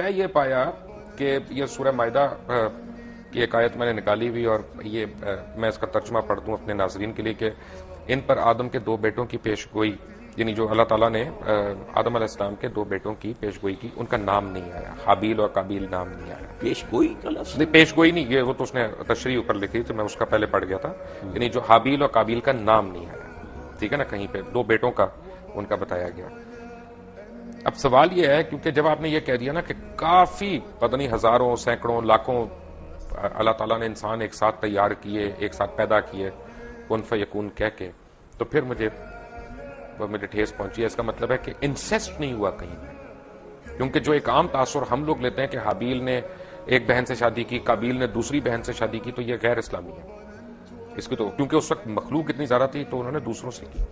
میں یہ پایا کہ یہ سورہ مائدہ کی ایک آیت میں نے نکالی ہوئی، اور یہ میں اس کا ترجمہ پڑھ دوں اپنے ناظرین کے لیے کہ ان پر آدم کے دو بیٹوں کی پیش گوئی، یعنی جو اللہ تعالیٰ نے آدم علیہ السلام کے دو بیٹوں کی پیش گوئی کی، ان کا نام نہیں آیا، حابیل اور قابیل نام نہیں آیا۔ پیش گوئی کا لفظ نہیں، پیش گوئی نہیں، یہ وہ تو اس نے تشریح اوپر لکھی تو میں اس کا پہلے پڑھ گیا تھا، یعنی جو حابیل اور قابیل کا نام نہیں آیا، ٹھیک ہے نا، کہیں پہ دو بیٹوں کا ان کا بتایا گیا۔ اب سوال یہ ہے کیونکہ جب آپ نے یہ کہہ دیا نا کہ کافی پتہ نہیں ہزاروں سینکڑوں لاکھوں اللہ تعالیٰ نے انسان ایک ساتھ تیار کیے، ایک ساتھ پیدا کیے کن فیکون کہہ کے، تو پھر مجھے ٹھیس پہنچی ہے۔ اس کا مطلب ہے کہ انسیسٹ نہیں ہوا کہیں پہ، کیونکہ جو ایک عام تاثر ہم لوگ لیتے ہیں کہ حابیل نے ایک بہن سے شادی کی، قابیل نے دوسری بہن سے شادی کی، تو یہ غیر اسلامی ہے اس کی، تو کیونکہ اس وقت مخلوق اتنی زیادہ تھی تو انہوں نے دوسروں سے کی۔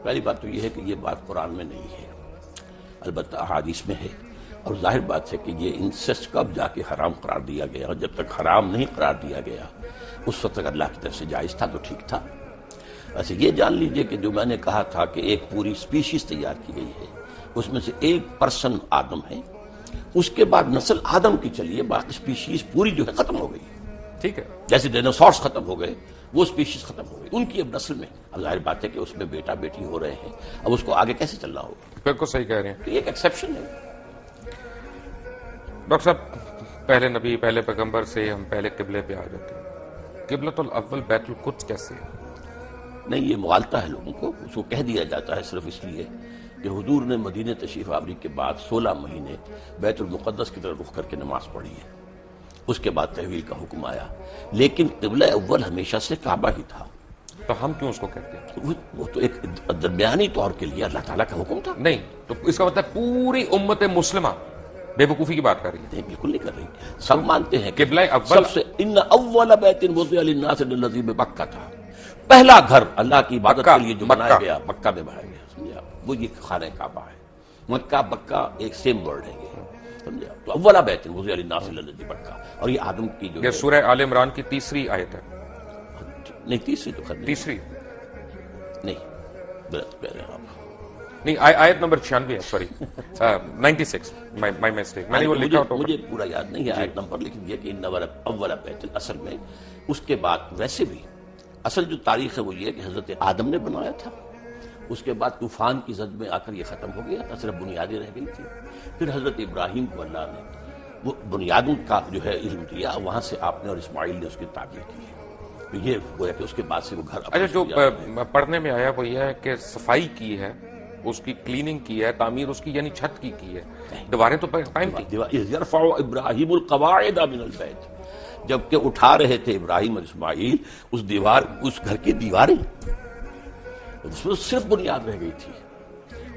پہلی بات تو یہ ہے کہ یہ بات قرآن میں نہیں ہے، البتہ احادیث میں ہے، اور ظاہر بات ہے کہ یہ انسسٹ کب جا کے حرام قرار دیا گیا، اور جب تک حرام نہیں قرار دیا گیا اس وقت تک اللہ کی طرف سے جائز تھا تو ٹھیک تھا۔ ویسے یہ جان لیجئے کہ جو میں نے کہا تھا کہ ایک پوری سپیشیز تیار کی گئی ہے، اس میں سے ایک پرسن آدم ہے، اس کے بعد نسل آدم کی چلیے، باقی سپیشیز پوری جو ہے ختم ہو گئی، ٹھیک ہے، جیسے ڈائناسورس ختم ہو گئے وہ سپیشیز ختم ہو گئی، ان کی اب نسل میں اب ظاہر بات ہے کہ اس میں بیٹا بیٹی ہو رہے ہیں، اب اس کو آگے کیسے چلنا ہوگا؟ بالکل صحیح کہہ رہے ہیں تو یہ ایک ایکسیپشن ہے۔ ڈاکٹر صاحب، پہلے نبی پہلے پیغمبر سے ہم پہلے قبلے پہ آ جاتے ہیں، قبلۃ الاول بیت القدس کیسے ہے؟ نہیں، یہ مغالطہ ہے لوگوں کو، اس کو کہہ دیا جاتا ہے صرف اس لیے کہ حضور نے مدینہ تشریف آوری کے بعد 16 مہینے بیت المقدس کی طرف رخ کر کے نماز پڑھی ہے، اس کے بعد تحویل کا حکم آیا، لیکن قبلہ اول ہمیشہ سے کعبہ ہی تھا۔ تو ہم کیوں اس کو کہتے ہیں؟ وہ تو ایک درمیانی طور کے لیے اللہ تعالیٰ کا حکم تھا۔ نہیں تو اس کا مطلب پوری امت مسلمہ بے وقوفی کی بات کر رہی ہے؟ نہیں، بالکل نہیں کر رہی، سب مانتے ہیں کہ قبلہ اول سب سے ان اول بیت وضع للناس الذی ببکہ تھا، پہلا گھر اللہ کی عبادت کے لیے جو بنایا گیا مکہ میں بنایا گیا، سمجھے آپ؟ وہ یہ خانہ کعبہ ہے، مکہ بکہ ایک سیم ورڈ ہے یہ، سمجھے آپ؟ تو اولا بیت وضع للناس الذی ببکہ، اور یہ آدم کی جو یہ سورہ آل عمران کی تیسری آیت ہے، نہیں تیسری تو خیر تیسری نہیں، غلط کہہ رہے ہیں آپ۔ نہیں، آیت نمبر 96 ہے، سوری 96، مائی مسٹیک، میں نے وہ لکھا تو مجھے پورا یاد نہیں ہے آیت نمبر، لیکن یہ کہ ان اولا بیت، اصل میں اس کے بعد ویسے بھی اصل جو تاریخ ہے وہ یہ کہ حضرت آدم نے بنایا تھا، اس کے بعد طوفان کی زد میں آ کر یہ ختم ہو گیا تھا، صرف بنیادیں رہ گئی تھی، پھر حضرت ابراہیم کو اللہ نے وہ بنیادوں کا جو ہے علم دیا، وہاں سے آپ نے اور اسماعیل نے اس کی تعبیر کی ہے، تو یہ گویا کہ اس کے بعد سے وہ گھر۔ اچھا، جو پڑھنے میں آیا وہ یہ ہے کہ صفائی کی ہے، اس کی کلیننگ کی ہے، تعمیر اس کی یعنی چھت کی ہے، دیواریں تو قائم تھی۔ یرفع ابراہیم القواعد من البیت، جبکہ اٹھا رہے تھے ابراہیم اور اسماعیل اس دیوار، اس گھر کی دیواریں، اس میں صرف بنیاد رہ گئی تھی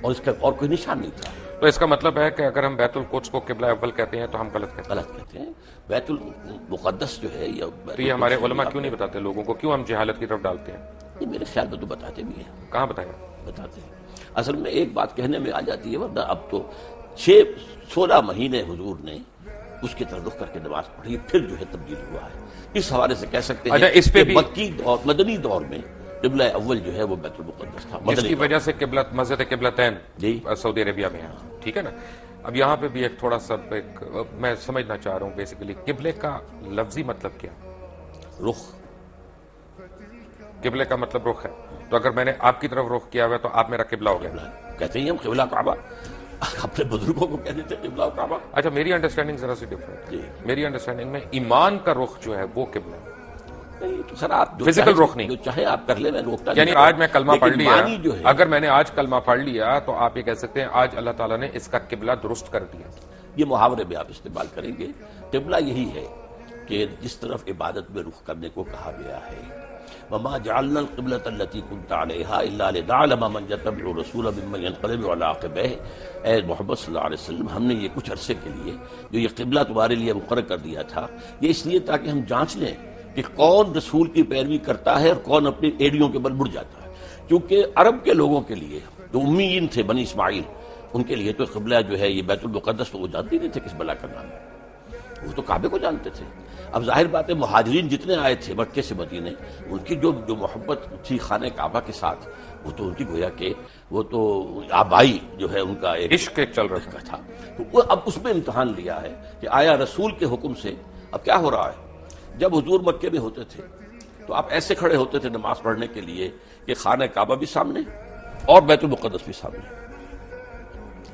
اور اس کا اور کوئی نشان نہیں تھا۔ تو اس کا مطلب ہے کہ اگر ہم بیت القدس کو قبلہ اول کہتے ہیں تو ہم غلط کہتے ہیں؟ غلط کہتے ہیں، بیت المقدس جو ہے یا تو یہ ہمارے علماء کیوں نہیں بتاتے لوگوں کو، کیوں ہم جہالت کی طرف ڈالتے ہیں؟ یہ میرے خیال میں تو بتاتے بھی ہیں، کہاں بتایا؟ بتاتے ہیں۔ اصل میں ایک بات کہنے میں آ جاتی ہے، ورنہ اب تو 16 مہینے حضور نے اس کی طرف رخ کر کے نماز پڑھی، پھر جو ہے تبدیل ہوا ہے، اس حوالے سے کہہ سکتے ہیں اس پہ بھی مکی دور، مدنی دور میں قبلہ اول جو ہے وہ بیت المقدس تھا، جس کی وجہ سے مسجد قبلتین جی سعودی عربیہ میں ہے، ٹھیک ہے نا۔ اب یہاں پہ بھی ایک تھوڑا سا میں سمجھنا چاہ رہا ہوں، بیسیکلی قبلے کا لفظی مطلب کیا؟ رخ، قبلے کا مطلب رخ ہے، تو اگر میں نے آپ کی طرف رخ کیا ہوا ہے تو آپ میرا قبلہ ہو گیا۔ کہتے ہیں ہم قبلہ کعبہ، اپنے بزرگوں کو کہتے تھے قبلہ کعبہ۔ اچھا، میری انڈرسٹینڈنگ ذرا سی ڈفرنٹ، جی میری انڈرسٹینڈنگ میں ایمان کا رخ جو ہے وہ قبلہ ہے، نہیں تو سر آپ فزیکل رخ نہیں، جو چاہے آپ کر لیں، میں روکتا یعنی آج میں کلمہ پڑھ لیا، جو ہے اگر میں نے آج کلمہ پڑھ لیا تو آپ یہ کہہ سکتے ہیں آج اللہ تعالیٰ نے اس کا قبلہ درست کر دیا۔ یہ محاورے میں آپ استعمال کریں گے، قبلہ یہی ہے کہ جس طرف عبادت میں رخ کرنے کو کہا گیا ہے، وما جعلنا القبلة التي كنت عليها الا لنعلم من يتبع الرسول ممن ينقلب على عقبيه۔ اے محمد صلی اللہ علیہ وسلم، ہم نے یہ کچھ عرصے کے لیے جو یہ قبلہ تمہارے لیے مقرر کر دیا تھا، یہ اس لیے تاکہ ہم جانچ لیں کہ کون رسول کی پیروی کرتا ہے اور کون اپنی ایڑیوں کے بل مڑ جاتا ہے، کیونکہ عرب کے لوگوں کے لیے جو امیین تھے بنی اسماعیل، ان کے لیے تو قبلہ جو ہے یہ بیت المقدس، تو وہ جانتے نہیں تھے کس بلا کا نام ہے، وہ تو کعبے کو جانتے تھے. اب ظاہر بات ہے مہاجرین جتنے آئے تھے مکے سے مدینے، ان کی جو محبت تھی خانہ کعبہ کے ساتھ، وہ تو ان کی گویا کہ وہ تو آبائی جو ہے ان کا ایک عشق ایک چل رہا تھا. تو وہ اب اس میں امتحان لیا ہے کہ آیا رسول کے حکم سے اب کیا ہو رہا ہے. جب حضور مکے میں ہوتے تھے تو آپ ایسے کھڑے ہوتے تھے نماز پڑھنے کے لیے کہ خانہ کعبہ بھی سامنے اور بیت المقدس بھی سامنے.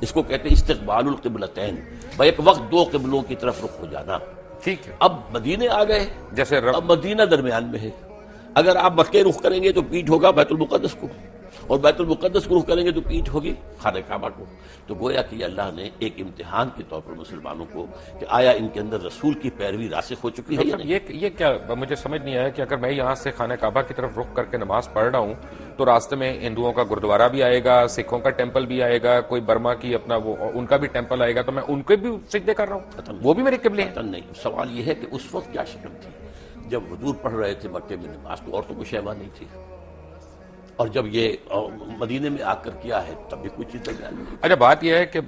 اس کو کہتے ہیں استقبال القبلتین، بیک وقت دو قبلوں کی طرف رخ ہو جانا. ٹھیک ہے. اب مدینے آ گئے، جیسے اب مدینہ درمیان میں ہے. اگر آپ مکے رخ کریں گے تو پیٹھ ہوگا بیت المقدس کو، اور بیت المقدس کو رخ کریں گے تو پیٹھ ہوگی خانہ کعبہ کو. تو گویا کہ اللہ نے ایک امتحان کے طور پر مسلمانوں کو کہ آیا ان کے اندر رسول کی پیروی راسخ ہو چکی ہے یا نہیں. یہ کیا مجھے سمجھ نہیں آیا کہ اگر میں یہاں سے خانہ کعبہ کی طرف رخ کر کے نماز پڑھ رہا ہوں تو راستے میں ہندوؤں کا گردوارہ بھی آئے گا، سکھوں کا ٹیمپل بھی آئے گا، کوئی برما کی اپنا وہ ان کا بھی ٹیمپل آئے گا، تو میں ان کے بھی سجدے کر رہا ہوں، وہ بھی میرے قبلے ہیں. نہیں، سوال یہ ہے کہ اس وقت کیا شکل تھی جب حضور پڑھ رہے تھے مکے میں نماز، تو اور تو کوئی شیوا نہیں تھی، اور جب یہ مدینے میں آ کر کیا ہے تب بھی کوئی چیز درمیان نہیں. اچھا، بات یہ ہے کہ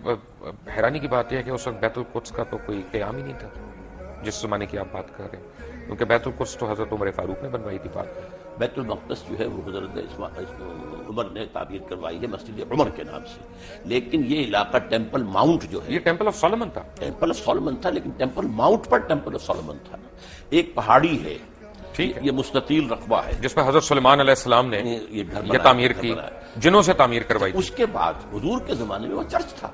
حیرانی کی بات یہ ہے کہ اس وقت بیت القدس کا تو کوئی قیام ہی نہیں تھا جس زمانے کی آپ بات کر رہے ہیں، کیونکہ بیت القدس تو حضرت عمر فاروق نے بنوائی تھی بات. بیت المقدس جو ہے وہ حضرت عمر نے تعبیر کروائی ہے مسجد عمر کے نام سے، لیکن یہ علاقہ ٹیمپل ماؤنٹ جو ہے، یہ ٹیمپل آف سولومن تھا. ٹیمپل آف سولومن تھا، لیکن temple Mount per temple of Solomon تھا. ایک پہاڑی ہے، ٹھیک ہے، یہ مستطیل رقبہ ہے جس میں حضرت سلیمان علیہ السلام نے یہ تعمیر کی، جنوں سے تعمیر کروائی تھی. اس کے بعد حضور کے زمانے میں وہ چرچ تھا،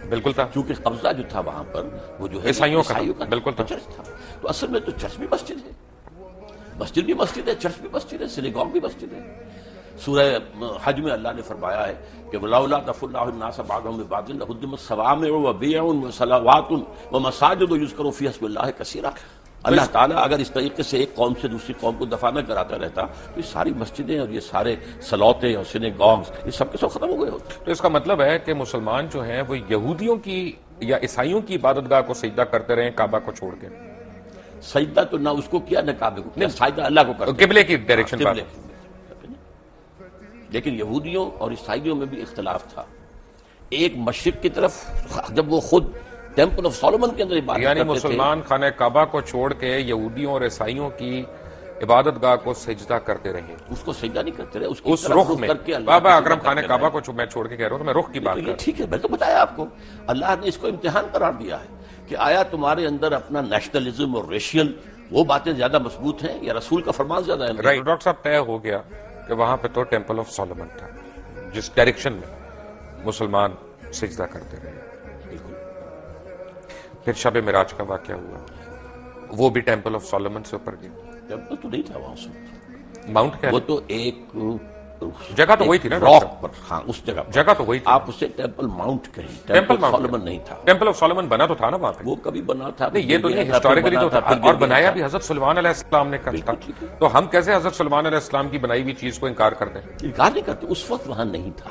بالکل تھا، چونکہ قبضہ جو تھا وہاں پر وہ جو ہے عیسائیوں کا بالکل تھا. چرچ تھا. تو اصل میں تو چرچ بھی مسجد ہے، مسجد بھی مسجد ہے، چرچ بھی مسجد ہے، سینیگوگ بھی مسجد ہے. سورہ حج میں اللہ نے فرمایا ہے کہ وَلَوْلَا دَفْعُ اللَّهِ النَّاسَ بَعْضَهُم بِبَعْضٍ لَهُدِّمَتْ صَوَامِعُ وَبِيَعٌ وَصَلَوَاتٌ وَمَسَاجِدُ يُذْكَرُ فِيهَا اسْمُ اللَّهِ كَثِيرًا. اللہ تعالیٰ اگر اس طریقے سے ایک قوم سے دوسری قوم کو دفاع نہ کراتا رہتا تو یہ ساری مسجدیں اور یہ سارے سلوتے اور سینیگوگز یہ سب کے سب ختم ہو گئے ہوتے. تو اس کا مطلب ہے کہ مسلمان جو ہیں وہ یہودیوں کی یا عیسائیوں کی عبادت گاہ کو سجدہ کرتے رہے کعبہ کو چھوڑ کے. سجدہ تو نہ اس کو کیا نہ کعبے کو کیا، سجدہ اللہ کو کرتے، قبلے کی ڈائریکشن پر. لیکن یہودیوں اور عیسائیوں میں بھی اختلاف تھا. ایک مشرق کی طرف جب وہ خود ٹیمپل آف سولومن کے اندر عبادت یعنی کرتے مسلمان خانہ کعبہ کو چھوڑ کے یہودیوں اور عیسائیوں کی عبادت گاہ کو سجدہ کرتے رہے، اس کو سجدہ نہیں کرتے رہے، اس رخ میں. بابا اکرم خانہ کعبہ کو میں چھوڑ کے کہہ رہا ہوں، میں رخ کی بات کر رہا ہوں. ٹھیک ہے، میں تو بتایا آپ کو اللہ نے اس کو امتحان قرار دیا ہے کہ آیا تمہارے اندر اپنا نیشنلزم اور ریشیل وہ باتیں زیادہ مضبوط ہیں یا رسول کا فرمان زیادہ ہے. رائٹ ڈاکٹر صاحب، طے ہو گیا کہ وہاں پہ تو ٹیمپل آف سولومن تھا جس ڈائریکشن میں مسلمان سجدہ کرتے رہے. پھر شب معراج کا واقعہ ہوا، وہ بھی ٹیمپل آف سولومن سے اوپر گیا. ٹیمپل تو نہیں تھا وہاں سے، ماؤنٹ کیا وہ تو ایک جگہ تو وہی تھی نا راک پر. ہاں، اس جگہ تو وہی تھی. آپ اسے ٹیمپل ماؤنٹ کہیں، ٹیمپل سولومن نہیں تھا. ٹیمپل آف سولومن بنا تو تھا نا وہاں پہ، وہ کبھی بنا تھا نہیں یہ تو نہیں، ہسٹوریکلی تو تھا، اور بنایا بھی حضرت سلیمان علیہ السلام نے کر تھا. تو ہم کیسے حضرت سلیمان علیہ السلام کی بنائی ہوئی چیز کو انکار کر دیں؟ انکار نہیں کرتے، اس وقت وہاں نہیں تھا.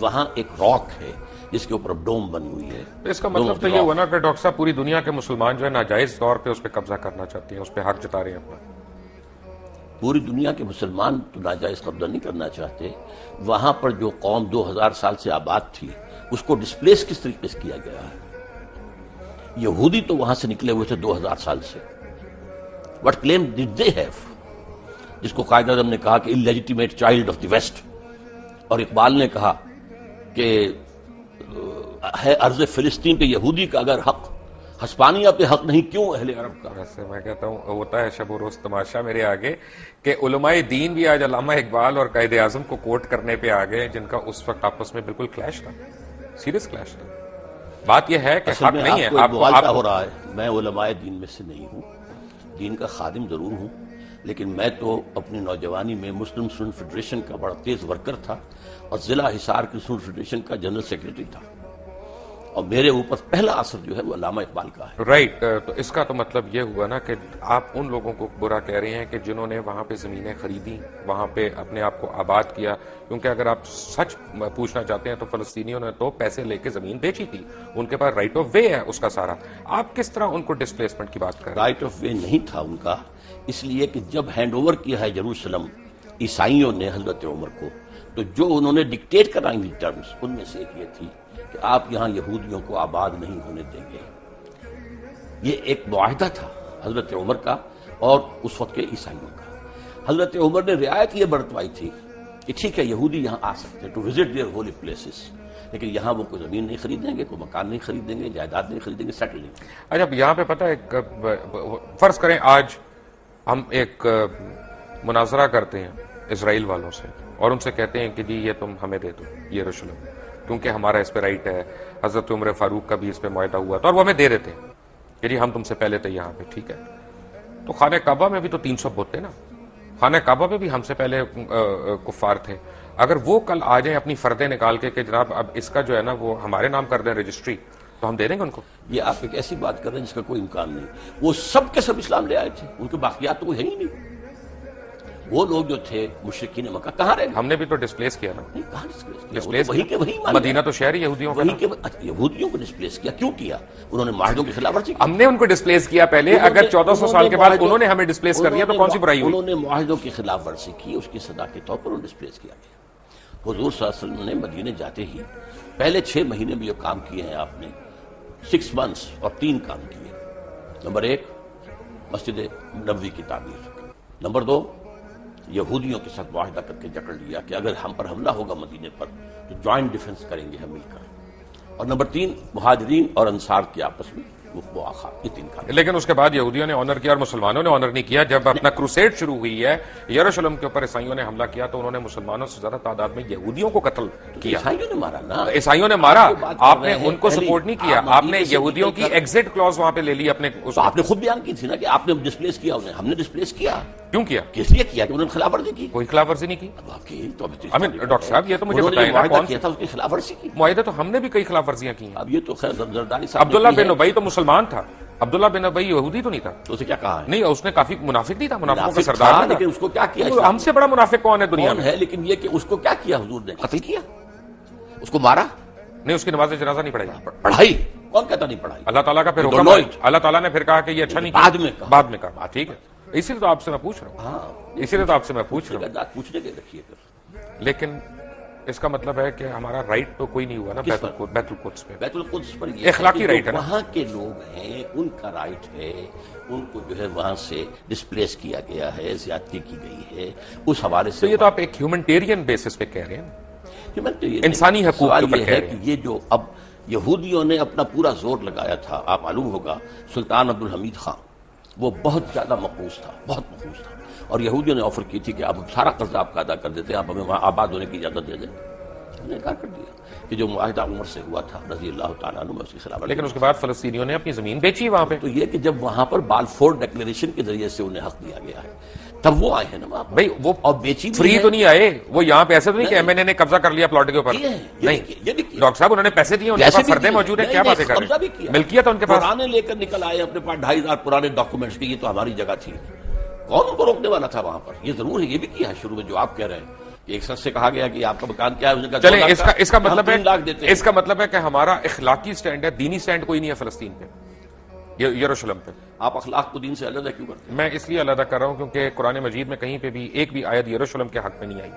وہاں ایک راک ہے جس کے اوپر ڈوم بنی ہوئی ہے. اس کا مطلب تو یہ ہوا نا کہ ڈاکٹر صاحب پوری دنیا کے مسلمان جو ہے ناجائز طور پہ اس پہ قبضہ کرنا چاہتے ہیں، اس پہ حق جتا رہے ہیں اپنا. پوری دنیا کے مسلمان تو ناجائز قبضہ نہیں کرنا چاہتے. وہاں پر جو قوم 2000 سال سے آباد تھی اس کو ڈسپلیس کس طریقے سے کیا گیا ہے. یہودی تو وہاں سے نکلے ہوئے تھے 2000 سال سے. وٹ کلیم ڈڈ دے ہیو، جس کو قائد اعظم نے کہا کہ انلیجیٹیمیٹ چائلڈ آف دی ویسٹ، اور اقبال نے کہا کہ ہے عرض فلسطین پہ یہودی کا اگر حق، ہسپانیہ پہ حق نہیں کیوں اہل عرب کا. ویسے میں کہتا ہوں ہوتا ہے شب و روز تماشا میرے آگے کہ علماء دین بھی آج علامہ اقبال اور قائد اعظم کو کوٹ کرنے پہ آ گئے جن کا اس وقت آپس میں بالکل کلیش تھا، سیریس کلیش تھا. بات یہ ہے کہ حق نہیں ہے. آپ کو ہو رہا ہے، میں علماء دین میں سے نہیں ہوں، دین کا خادم ضرور ہوں، لیکن میں تو اپنی نوجوانی میں مسلم اسٹوڈنٹ فیڈریشن کا بڑا تیز ورکر تھا اور ضلع حصار کی اسٹوڈنٹ فیڈریشن کا جنرل سیکرٹری تھا، اور میرے اوپر پہلا اثر جو ہے وہ علامہ اقبال کا ہے. رائٹ. تو اس کا تو مطلب یہ ہوا نا کہ آپ ان لوگوں کو برا کہہ رہے ہیں کہ جنہوں نے وہاں پہ زمینیں خریدی، وہاں پہ اپنے آپ کو آباد کیا، کیونکہ اگر آپ سچ پوچھنا چاہتے ہیں تو فلسطینیوں نے تو پیسے لے کے زمین بیچی تھی، ان کے پاس رائٹ آف وے ہے اس کا سارا. آپ کس طرح ان کو ڈسپلیسمنٹ کی بات کر رہے ہیں؟ رائٹ آف وے نہیں تھا ان کا، اس لیے کہ جب ہینڈ اوور کیا ہے یروشلم عیسائیوں نے حضرت عمر کو، تو جو انہوں نے ڈکٹیٹ کرائی ہوئی ٹرمز ان میں سے ایک یہ تھی کہ آپ یہاں یہودیوں کو آباد نہیں ہونے دیں گے. یہ ایک معاہدہ تھا حضرت عمر کا اور اس وقت کے عیسائیوں کا۔ حضرت عمر نے رعایت یہ برتوائی تھی کہ ٹھیک ہے یہودی یہاں آ سکتے ہیں to visit their holy places, لیکن یہاں وہ کوئی زمین نہیں خریدیں گے، کوئی مکان نہیں خریدیں گے، جائیداد نہیں خریدیں گے، سیٹل نہیں کریں گے۔ اچھا یہاں پہ پتہ ہے فرض کریں آج ہم ایک مناظرہ کرتے ہیں اسرائیل والوں سے اور ان سے کہتے ہیں کہ جی یہ تم ہمیں دے دو یروشلم، کیونکہ ہمارا اس پہ رائٹ ہے، حضرت عمر فاروق کا بھی اس پہ معاہدہ ہوا تھا اور وہ ہمیں دے دیتے ہیں کہ جی ہم تم سے پہلے تھے یہاں پہ، ٹھیک ہے۔ تو خانہ کعبہ میں بھی تو 300 بت تھے نا، خانہ کعبہ میں بھی ہم سے پہلے کفار تھے۔ اگر وہ کل آ جائیں اپنی فردیں نکال کے کہ جناب اب اس کا جو ہے نا وہ ہمارے نام کر دیں رجسٹری، تو ہم دے دیں گے ان کو۔ یہ آپ ایک ایسی بات کر رہے ہیں جس کا کوئی امکان نہیں۔ وہ سب کے سب اسلام لے آئے تھے، ان کے باقیات تو کوئی ہے ہی نہیں۔ وہ لوگ جو تھے مشرکین مکہ کہاں رہے؟ ہم نے بھی تو ڈسپلیس کیا نا، نہیں، کہاں displace کیا؟ ڈسپلیس وہی کے وہی مان مدینہ تو شہر یہودیوں کا وہی تھا۔ کے یہودیوں کو ڈسپلیس کیا، کیوں کیا؟ انہوں نے معاہدوں کی خلاف ورزی کی۔ ہم نے ان کو ڈسپلیس کیا پہلے، اگر 1400 سال کے بعد انہوں نے ہمیں ڈسپلیس کر دیا تو کون سی برائی ہوئی؟ انہوں نے معاہدوں کی خلاف ورزی کی، اس کی سزا کے طور پر انہیں ڈسپلیس کیا گیا۔ حضور صلی اللہ علیہ وسلم نے مدینے جاتے ہی پہلے 6 مہینے میں جو کام کیے ہیں آپ نے 6 months اور 3 کام کیے۔ نمبر 1 مسجد نبوی کی تعمیر، نمبر 2 یہودیوں کے ساتھ معاہدہ کر کے جکڑ لیا کہ اگر ہم پر حملہ ہوگا مدینے پر تو جوائنٹ ڈیفنس کریں گے ہم مل کر، اور نمبر 3 مہاجرین اور انصار کے آپس میں مواخات، یہ 3 کام۔ لیکن اس کے بعد یہودیوں نے آنر کیا اور مسلمانوں نے آنر نہیں کیا۔ جب اپنا کروسیڈ شروع ہوئی ہے، یروشلم کے اوپر عیسائیوں نے حملہ کیا تو انہوں نے مسلمانوں سے زیادہ تعداد میں یہودیوں کو قتل کیا۔ عیسائیوں نے مارا نا، عیسائیوں نے مارا، آپ جو بات کر آپ نے رہے ہیں، ان کو پہلے سپورٹ نہیں کیا، آپ نے یہودیوں کی ایگزٹ کلوز وہاں پہ لے لی اپنے اس تو آپ نے خود بیان کی تھی نا کہ آپ نے ڈسپلیس کیا انہیں، ہم نے ڈسپلیس کیا۔ کیوں کیا؟ کس لیے کیا؟ کہ انہوں نے خلاف ورزی کی۔ کوئی خلاف ورزی نہیں کی۔ اب آپ کی تو ڈاکٹر صاحب یہ تو مجھے انہوں نے بتائیں نا معاہدہ کون کیا تھا، اس کی خلاف ورزی کی۔ معاہدے تو ہم نے بھی کئی خلاف ورزیاں کی ہیں۔ اب یہ تو خیر زرداری صاحب نے عبداللہ کی ہے، بن ابی تو مسلمان تھا، عبداللہ بن ابی یہودی تو نہیں تھا۔ تو اسے کیا کہا ہے؟ نہیں اس نے کافی منافق نہیں تھا، منافقوں کا منافق سردار تھا، نہیں لیکن تھا۔ اس کو کیا کیا؟ ہم سے بڑا منافق کون ہے دنیا کون میں؟ ہے؟ لیکن یہ کہ اس کو کیا کیا حضور نے؟ قتل کیا، اس کو مارا، نہیں اس کی نماز جنازہ نہیں پڑھائی۔ پڑھائی، کون کہتا نہیں پڑھائی؟ اللہ تعالیٰ کا پھر حکم ہے، اللہ تعالیٰ نے پھر کہا کہ یہ اچھا نہیں بعد کیا، میں کہا۔ بعد میں کہا، ٹھیک ہے، اسی لیے تو آپ سے میں پوچھ رہا ہوں، ہاں، اسی لیے تو آپ سے میں پوچھ رہا بات پوچھنے کے رکھیے پھر۔ ہوں۔ لیکن اس کا مطلب ہے کہ ہمارا رائٹ تو کوئی نہیں ہوا نا بیت القدس پہ۔ بیت القدس پر یہ اخلاقی کہ رائٹ ہے نا۔ وہاں کے لوگ ہیں، ان کا رائٹ ہے، ان کو جو ہے وہاں سے ڈسپلیس کیا گیا ہے، زیادتی کی گئی ہے، اس حوالے سے تو یہ تو آپ ایک ہیومنٹیرین بیسس پہ کہہ رہے ہیں، انسانی حقوق سوال کے اوپر یہ کہہ ہے رہے کہ ہیں۔ یہ جو اب یہودیوں نے اپنا پورا زور لگایا تھا، آپ معلوم ہوگا سلطان عبدالحمید خان وہ بہت زیادہ مقبوض تھا، بہت مقبوض تھا، اور یہودیوں نے آفر کی تھی کہ اب سارا قرضہ آپ کا ادا کر دیتے ہیں، آپ ہمیں وہاں آباد ہونے کی اجازت دے دیں۔ انہوں نے انکار کر دیا کہ جو معاہدہ عمر سے ہوا تھا رضی اللہ تعالیٰ عنہ، میں اس کی خلاف ورزی لیکن اس کے بعد فلسطینیوں نے اپنی زمین بیچی وہاں پہ۔ تو یہ کہ جب وہاں پر بالفور ڈکلیریشن کے ذریعے سے انہیں حق دیا گیا ہے تب وہ آئے ہیں نا وہاں پر، بھائی وہ اور بیچی بھی فری ہے۔ تو نہیں آئے، وہ یہاں پہ ایسے تو نہیں کہ ایم این اے نے قبضہ کر لیا پلاٹ کے اوپر، کیے ہیں، یہ نہیں بھی کیے، یہ بھی کیے۔ ڈاکٹر صاحب انہوں نے پیسے دیے، ان کے جیسے پاس بھی فردیں کیے، موجود ہیں، نہیں، کیا نہیں، باتیں کر قبضہ رہے بھی ہیں؟ کیا۔ ملکیت ہے ان کے پاس۔ پرانے لے کر نکل آئے اپنے پاس 2,500 پرانے ڈاکومنٹس کی، یہ تو ہماری جگہ تھی، کون ان کو روکنے والا تھا وہاں پر؟ یہ ضرور ہے، یہ بھی کیا ہے شروع میں جو آپ کہہ رہے ہیں کہ ایک شخص سے کہا گیا کہ آپ کا مکان کیا ہے، اس نے کہا 2 چلیں لاکھ اس کا مطلب ہم 3 لاکھ دیتے ہے، ہیں۔ اس کا مطلب ہے کہ ہمارا اخلاقی سٹینڈ ہے، دینی سٹینڈ کوئی نہیں ہے فلسطین پہ، یروشلم پہ۔ آپ اخلاق کو دین سے علیحدہ کیوں کرتے ہیں؟ میں اس لیے علیحدہ کر رہا ہوں کیونکہ قرآن مجید میں کہیں پہ بھی ایک بھی آیت یروشلم کے حق میں نہیں آئی۔